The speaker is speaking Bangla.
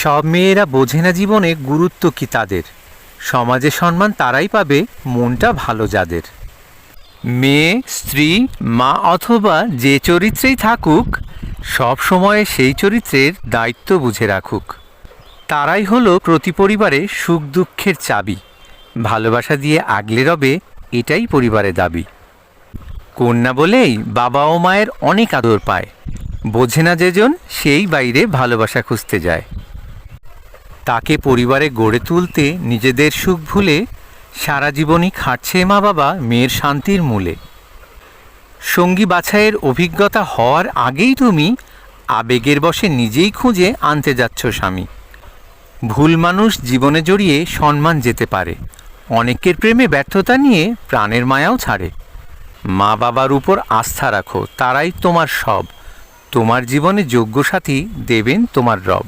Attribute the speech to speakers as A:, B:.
A: সব মেয়েরা বোঝে না জীবনে গুরুত্ব কি তাদের। সমাজে সম্মান তারাই পাবে মনটা ভালো যাদের। মেয়ে, স্ত্রী, মা অথবা যে চরিত্রেই থাকুক, সব সময়ে সেই চরিত্রের দায়িত্ব বুঝে রাখুক। তারাই হলো প্রতি পরিবারে সুখ দুঃখের চাবি। ভালোবাসা দিয়ে আগলে রবে, এটাই পরিবারের দাবি। কন্যা বলেই বাবা ও মায়ের অনেক আদর পায়। বোঝে না যেজন সেই বাইরে ভালোবাসা খুঁজতে যায়। তাকে পরিবারে গড়ে তুলতে নিজেদের সুখ ভুলে সারা জীবনই খাটছে মা বাবা মেয়ের শান্তির মূলে। সঙ্গী বাছাইয়ের অভিজ্ঞতা হওয়ার আগেই তুমি আবেগের বশে নিজেই খুঁজে আনতে যাচ্ছ স্বামী। ভুল মানুষ জীবনে জড়িয়ে সম্মান যেতে পারে। অনেকের প্রেমে ব্যর্থতা নিয়ে প্রাণের মায়াও ছাড়ে। মা বাবার উপর আস্থা রাখো, তারাই তোমার সব। তোমার জীবনে যোগ্য সাথী দেবেন তোমার রব।